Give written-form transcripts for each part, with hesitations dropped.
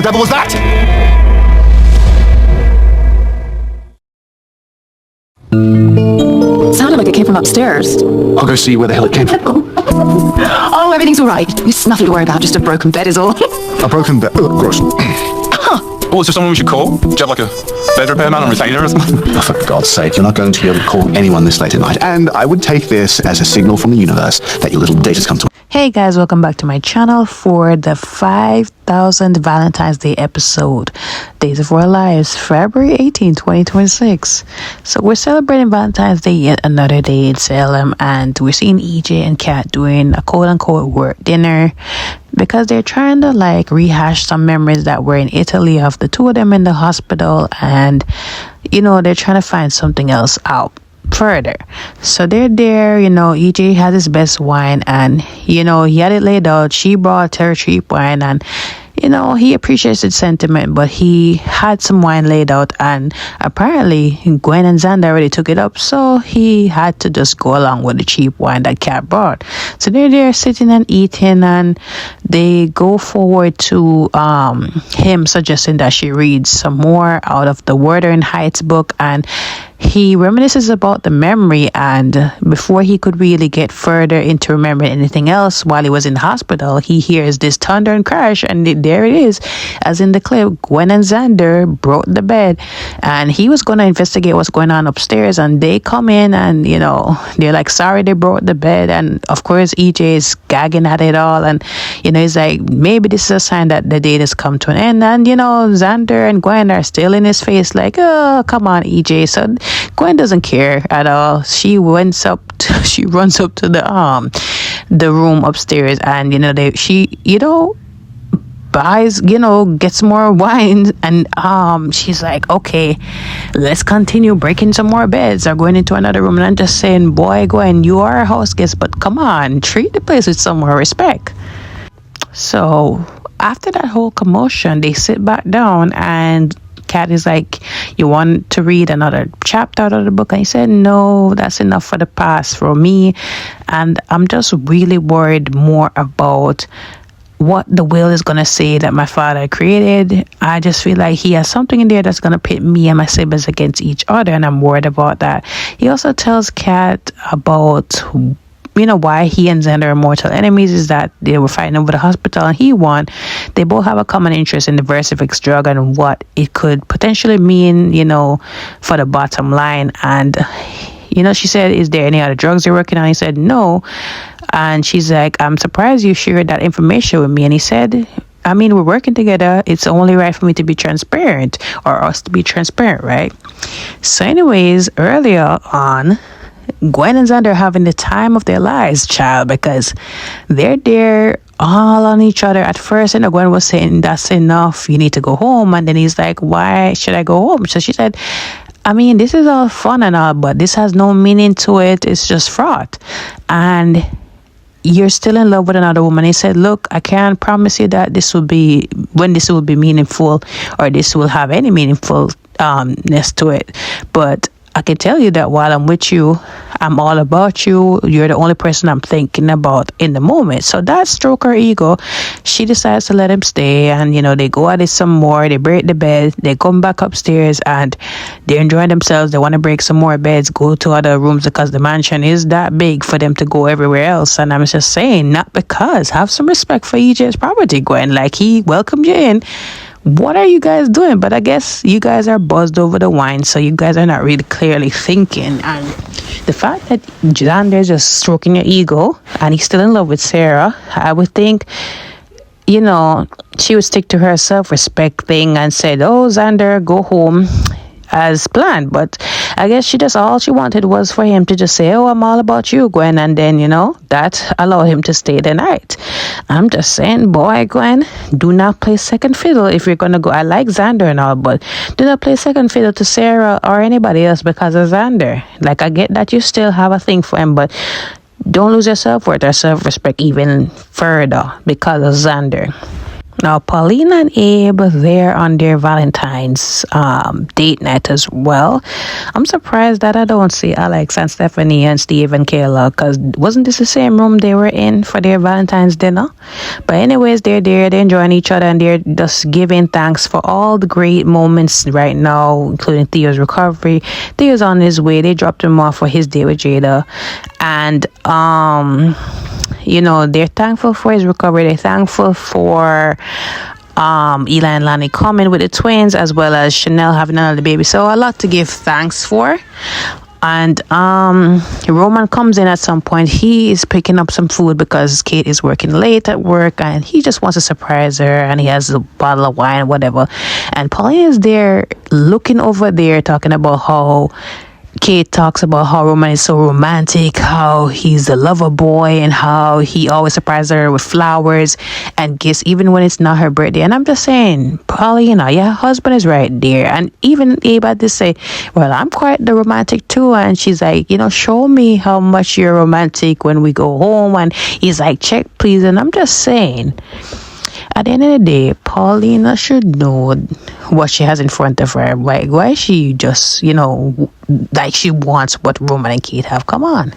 the devil was that? Sounded like it came from upstairs. I'll go see where the hell it came from. Oh, everything's all right. It's nothing to worry about. Just a broken bed is all. A broken bed. Gross. Oh, is there someone we should call? Do you have like a bed repairman on retainer or something? Oh, for God's sake, you're not going to be able to call anyone this late at night. And I would take this as a signal from the universe that your little date has come to. Hey guys, welcome back to my channel for the 5,000th Valentine's Day episode, Days of Our Lives, February 18, 2026. So we're celebrating Valentine's Day yet another day in Salem, and we're seeing EJ and Kat doing a quote-unquote work dinner because they're trying to like rehash some memories that were in Italy of the two of them in the hospital, and you know, they're trying to find something else out further. So they're there, EJ had his best wine, and he had it laid out. She brought her cheap wine, and he appreciates its sentiment, but he had some wine laid out, and apparently Gwen and Xander already took it up, so he had to just go along with the cheap wine that Kat brought. So they're there sitting and eating, and they go forward to him suggesting that she reads some more out of the Wuthering Heights book, and he reminisces about the memory, and before he could really get further into remembering anything else while he was in the hospital, he hears this thunder and crash, and there it is, as in the clip. Gwen and Xander broke the bed, and he was going to investigate what's going on upstairs, and they come in, and they're like, sorry they broke the bed, and of course EJ is gagging at it all, and he's like, maybe this is a sign that the date has come to an end, and Xander and Gwen are still in his face like, oh, come on EJ. So Gwen doesn't care at all. She runs up to the room upstairs, and she buys, gets more wine, and she's like, okay, let's continue breaking some more beds or going into another room. And I'm just saying, boy, Gwen, you are a house guest, but come on, treat the place with some more respect. So after that whole commotion, they sit back down, and Kat is like, you want to read another chapter out of the book? And he said, no, that's enough for the past for me. And I'm just really worried more about what the will is going to say that my father created. I just feel like he has something in there that's going to pit me and my siblings against each other, and I'm worried about that. He also tells Kat about why he and Xander are mortal enemies, is that they were fighting over the hospital and he won. They both have a common interest in the Versifix drug and what it could potentially mean, for the bottom line. And she said, is there any other drugs you're working on? He said, no. And she's like, I'm surprised you shared that information with me. And he said, I mean, we're working together. It's only right for me to be transparent, or us to be transparent, right? So anyways, earlier on, Gwen and Xander are having the time of their lives, child, because they're there all on each other. At first, Gwen was saying, that's enough, you need to go home. And then he's like, why should I go home? So she said, I mean, this is all fun and all, but this has no meaning to it. It's just fraught. And you're still in love with another woman. He said, look, I can't promise you that this will be meaningful, or this will have any meaningfulness to it. But I can tell you that while I'm with you, I'm all about you. You're the only person I'm thinking about in the moment. So that stroke her ego. She decides to let him stay, and they go at it some more. They break the bed. They come back upstairs, and they're enjoying themselves. They want to break some more beds, go to other rooms, because the mansion is that big for them to go everywhere else. And I'm just saying, not because. Have some respect for EJ's property, Gwen. Like, he welcomed you in. What are you guys doing? But I guess you guys are buzzed over the wine, so you guys are not really clearly thinking. And the fact that Xander's just stroking your ego and he's still in love with Sarah, I would think, she would stick to her self-respect thing and said, oh, Xander, go home, as planned. But I guess all she wanted was for him to just say, oh, I'm all about you, Gwen, and then that allowed him to stay the night. I'm just saying, boy, Gwen, do not play second fiddle if you're gonna go. I like Xander and all, but do not play second fiddle to Sarah or anybody else because of Xander. Like, I get that you still have a thing for him, but don't lose your self-worth or self-respect even further because of Xander. Now, Paulina and Abe, they're on their Valentine's date night as well. I'm surprised that I don't see Alex and Stephanie and Steve and Kayla, because wasn't this the same room they were in for their Valentine's dinner? But anyways, they're there, they're enjoying each other, and they're just giving thanks for all the great moments right now, including Theo's recovery. Theo's on his way. They dropped him off for his day with Jada. And, they're thankful for his recovery. They're thankful for Eli and Lani coming with the twins, as well as Chanel having another baby. So a lot to give thanks for. And Roman comes in at some point. He is picking up some food because Kate is working late at work, and he just wants to surprise her, and he has a bottle of wine, whatever. And Pauline is there looking over there, talking about how Kate talks about how Roman is so romantic, how he's a lover boy, and how he always surprises her with flowers and gifts, even when it's not her birthday. And I'm just saying, Paulina, your husband is right there. And even Abe had to say, well, I'm quite the romantic too. And she's like, show me how much you're romantic when we go home. And he's like, check, please. And I'm just saying, at the end of the day, Paulina should know what she has in front of her. Why she just, like she wants what Roman and Kate have. Come on.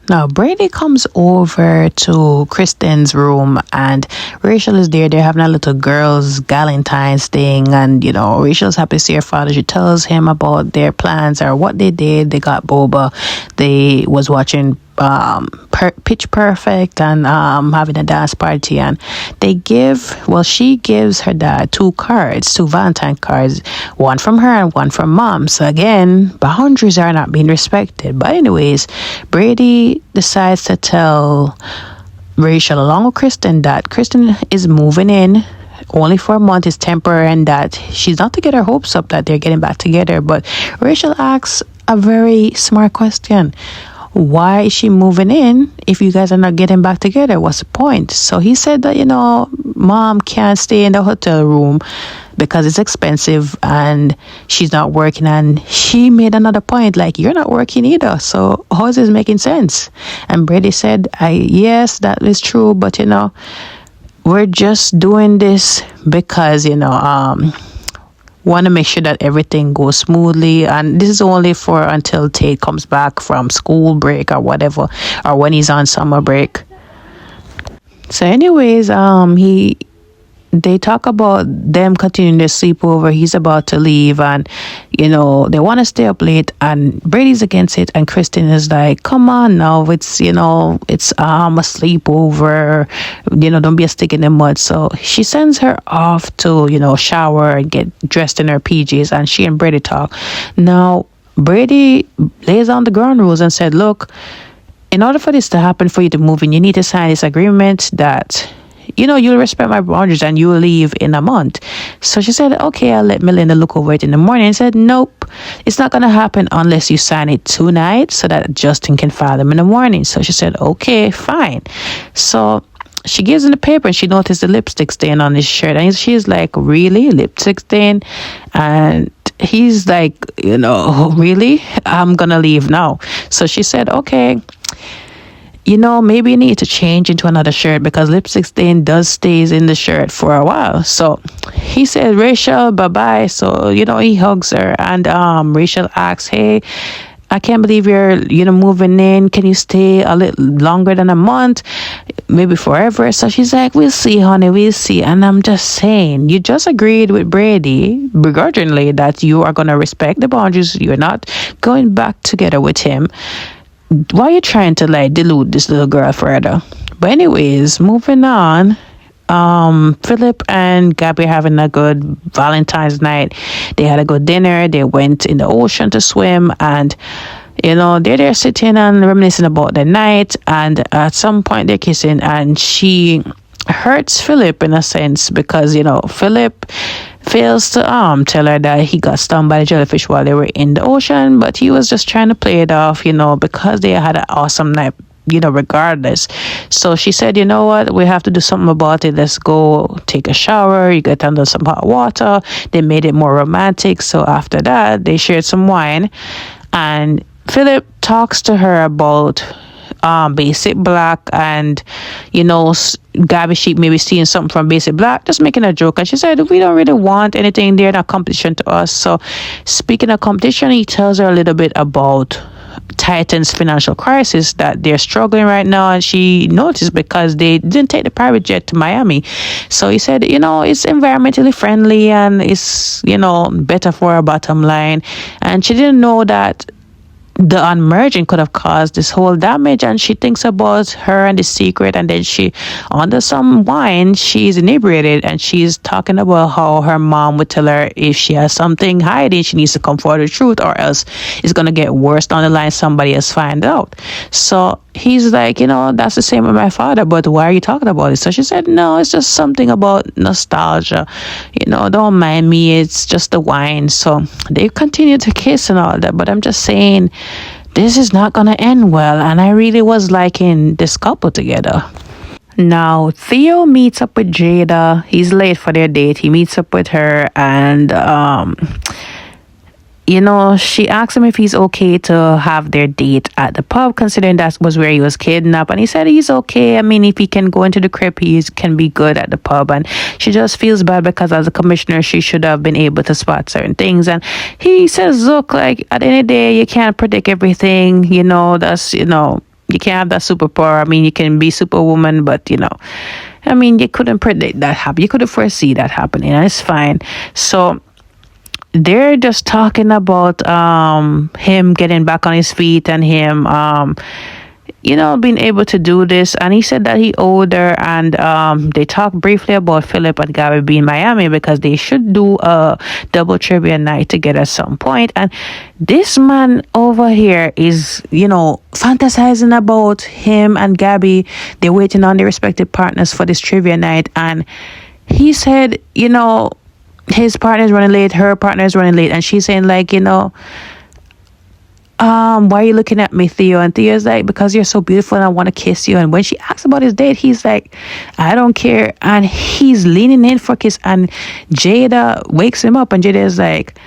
Now, Brady comes over to Kristen's room, and Rachel is there. They're having a little girls' Galentine's thing, and, Rachel's happy to see her father. She tells him about their plans or what they did. They got boba. They was watching Pitch Perfect and having a dance party, and she gives her dad two Valentine cards, one from her and one from mom. So again, boundaries are not being respected. But anyways, Brady decides to tell Rachel along with Kristen that Kristen is moving in only for a month, is temporary, and that she's not to get her hopes up that they're getting back together. But Rachel asks a very smart question. Why is she moving in if you guys are not getting back together? What's the point? So he said that, mom can't stay in the hotel room because it's expensive and she's not working. And she made another point, like, you're not working either. So how is this making sense? And Brady said, yes, that is true. But, we're just doing this because, want to make sure that everything goes smoothly, and this is only for until Tate comes back from school break or whatever, or when he's on summer break. So anyways, they talk about them continuing their sleepover. He's about to leave, and they want to stay up late, and Brady's against it, and Kristen is like, come on now, it's a sleepover, don't be a stick in the mud. So she sends her off to shower and get dressed in her PJs, and she and Brady talk. Now Brady lays down the ground rules and said, look, in order for this to happen, for you to move in, you need to sign this agreement that you'll respect my boundaries and you'll leave in a month. So she said, okay, I'll let Melinda look over it in the morning. And said, nope, it's not going to happen unless you sign it tonight so that Justin can file them in the morning. So she said, okay, fine. So she gives him the paper, and she noticed the lipstick stain on his shirt. And she's like, really? Lipstick stain? And he's like, really? I'm going to leave now. So she said, okay, maybe you need to change into another shirt because lipstick stain stays in the shirt for a while. So he said, Rachel, bye-bye. So, he hugs her, and Rachel asks, hey, I can't believe you're, moving in. Can you stay a little longer than a month? Maybe forever. So she's like, we'll see, honey, we'll see. And I'm just saying, you just agreed with Brady begrudgingly that you are going to respect the boundaries. You're not going back together with him. Why are you trying to delude this little girl further? But anyways, moving on. Philip and Gabby having a good Valentine's night. They had a good dinner. They went in the ocean to swim, and they're there sitting and reminiscing about the night. And at some point they're kissing, and she hurts Philip in a sense because Philip fails to tell her that he got stung by the jellyfish while they were in the ocean, but he was just trying to play it off, because they had an awesome night, regardless. So she said, you know what, we have to do something about it. Let's go take a shower. You get under some hot water. They made it more romantic. So after that, they shared some wine, and Philip talks to her about Basic Black, and Gabby Sheep maybe seeing something from Basic Black, just making a joke. And she said, we don't really want anything there, not competition to us. So speaking of competition, he tells her a little bit about Titan's financial crisis, that they're struggling right now, and she noticed because they didn't take the private jet to Miami. So he said, it's environmentally friendly and it's better for our bottom line. And she didn't know that the unmerging could have caused this whole damage, and she thinks about her and the secret, and then she, under some wine, she's inebriated, and she's talking about how her mom would tell her if she has something hiding, she needs to come forward with the truth, or else it's going to get worse down the line, somebody else find out. So he's like, that's the same with my father, but why are you talking about it? So she said, no, it's just something about nostalgia, don't mind me, it's just the wine. So they continue to kiss and all that, but I'm just saying, this is not gonna end well, and I really was liking this couple together. Now Theo meets up with Jada. He's late for their date. He meets up with her, and she asks him if he's okay to have their date at the pub, considering that was where he was kidnapped. And he said he's okay. I mean, if he can go into the crib, he can be good at the pub. And she just feels bad because as a commissioner, she should have been able to spot certain things. And he says, look, like at the end of the day, you can't predict everything. That's, you can't have that superpower. I mean, you can be Superwoman, but, I mean, you couldn't predict that happen. You couldn't foresee that happening. And it's fine. So they're just talking about him getting back on his feet and him being able to do this. And he said that he owed her, and they talked briefly about Philip and Gabby being in Miami because they should do a double trivia night together at some point. And this man over here is fantasizing about him and Gabby. They're waiting on their respective partners for this trivia night, and he said his partner's running late, her partner's running late, and she's saying like, why are you looking at me, Theo? And Theo's like, because you're so beautiful and I want to kiss you. And when she asks about his date, he's like, I don't care. And he's leaning in for a kiss, and Jada wakes him up, and Jada's like,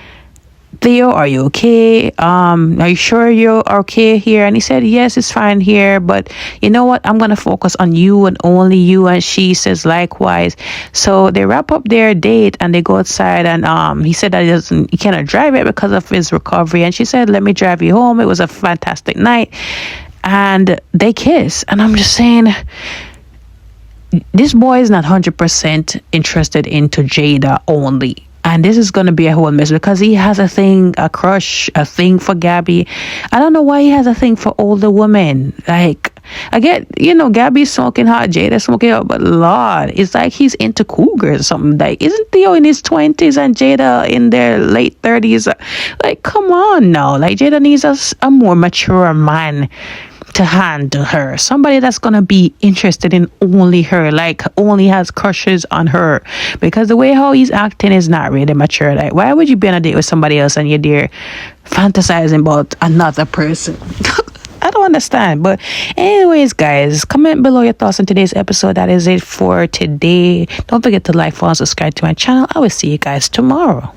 Theo, are you okay? Are you sure you're okay here? And he said, yes, it's fine here, but you know what? I'm going to focus on you and only you. And she says likewise. So they wrap up their date and they go outside, and he said that he cannot drive it because of his recovery. And she said, let me drive you home. It was a fantastic night. And they kiss. And I'm just saying, this boy is not 100% interested into Jada only. And this is going to be a whole mess because he has a crush, a thing for Gabby. I don't know why he has a thing for older women. Like, I get, Gabby's smoking hot, Jada's smoking hot, but Lord, it's like he's into cougars or something. Like, isn't Theo in his 20s and Jada in their late 30s? Like, come on now. Like, Jada needs a more mature man to handle her, somebody that's gonna be interested in only her, like only has crushes on her, because the way how he's acting is not really mature. Like, why would you be on a date with somebody else and you're there fantasizing about another person? I don't understand. But anyways, guys, comment below your thoughts on today's episode. That is it for today. Don't forget to like, follow, and subscribe to my channel. I will see you guys tomorrow.